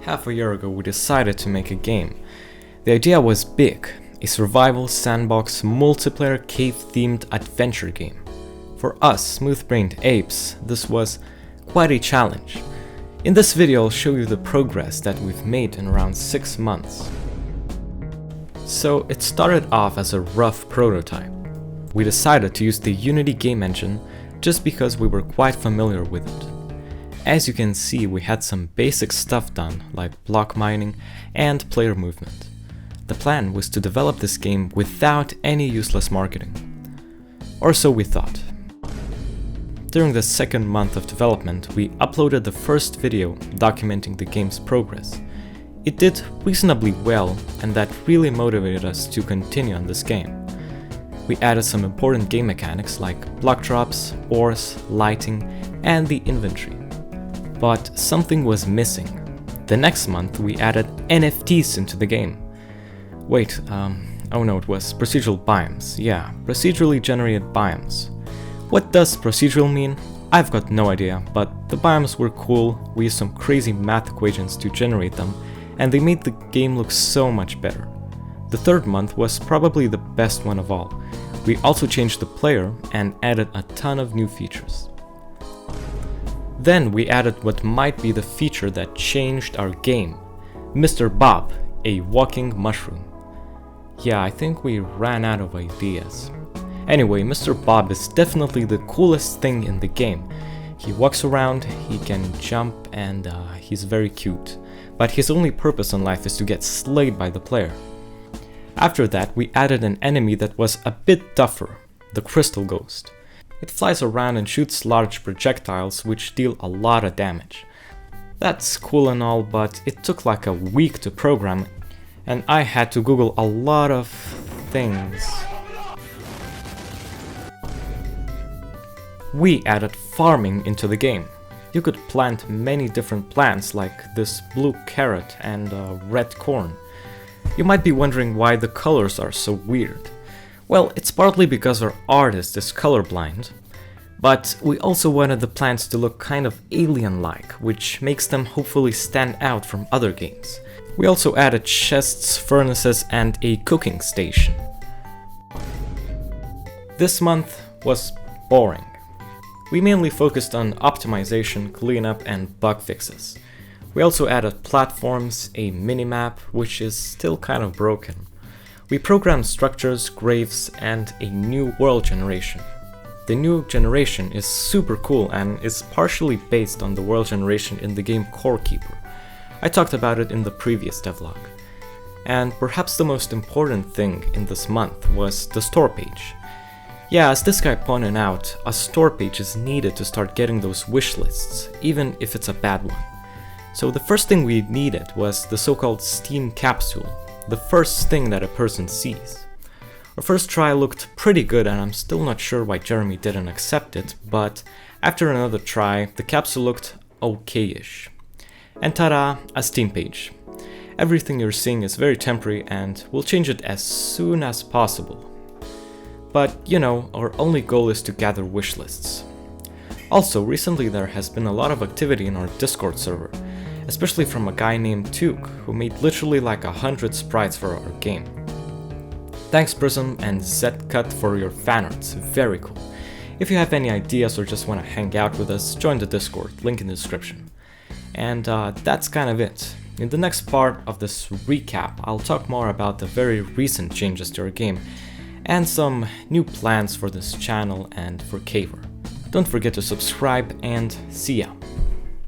Half a year ago we decided to make a game. The idea was big, a survival sandbox multiplayer cave-themed adventure game. For us smooth-brained apes, this was quite a challenge. In this video I'll show you the progress that we've made in around 6 months. So it started off as a rough prototype. We decided to use the Unity game engine just because we were quite familiar with it. As you can see, we had some basic stuff done, like block mining and player movement. The plan was to develop this game without any useless marketing. Or so we thought. During the second month of development, we uploaded the first video documenting the game's progress. It did reasonably well, and that really motivated us to continue on this game. We added some important game mechanics like block drops, ores, lighting, and the inventory. But something was missing. The next month we added NFTs into the game. Wait, oh no, it was procedural biomes. Yeah, procedurally generated biomes. What does procedural mean? I've got no idea, but the biomes were cool, we used some crazy math equations to generate them, and they made the game look so much better. The third month was probably the best one of all. We also changed the player and added a ton of new features. Then we added what might be the feature that changed our game, Mr. Bob, a walking mushroom. Yeah, I think we ran out of ideas. Anyway, Mr. Bob is definitely the coolest thing in the game. He walks around, he can jump, and he's very cute. But his only purpose in life is to get slayed by the player. After that, we added an enemy that was a bit tougher, the Crystal Ghost. It flies around and shoots large projectiles which deal a lot of damage. That's cool and all, but it took like a week to program, and I had to Google a lot of things. We added farming into the game. You could plant many different plants like this blue carrot and red corn. You might be wondering why the colors are so weird. Well, it's partly because our artist is colorblind, but we also wanted the plants to look kind of alien-like, which makes them hopefully stand out from other games. We also added chests, furnaces, and a cooking station. This month was boring. We mainly focused on optimization, cleanup, and bug fixes. We also added platforms, a minimap, which is still kind of broken. We programmed structures, graves, and a new world generation. The new generation is super cool and is partially based on the world generation in the game Core Keeper. I talked about it in the previous devlog. And perhaps the most important thing in this month was the store page. Yeah, as this guy pointed out, a store page is needed to start getting those wish lists, even if it's a bad one. So the first thing we needed was the so-called Steam capsule, the first thing that a person sees. Our first try looked pretty good and I'm still not sure why Jeremy didn't accept it, but after another try, the capsule looked okay-ish. And ta-da, a Steam page. Everything you're seeing is very temporary and we'll change it as soon as possible. But, you know, our only goal is to gather wish lists. Also, recently there has been a lot of activity in our Discord server, especially from a guy named Tuke, who made literally like 100 sprites for our game. Thanks Prism and Zcut for your fan arts, very cool. If you have any ideas or just want to hang out with us, join the Discord, link in the description. And that's kind of it. In the next part of this recap, I'll talk more about the very recent changes to our game, and some new plans for this channel and for Caver. Don't forget to subscribe and see ya!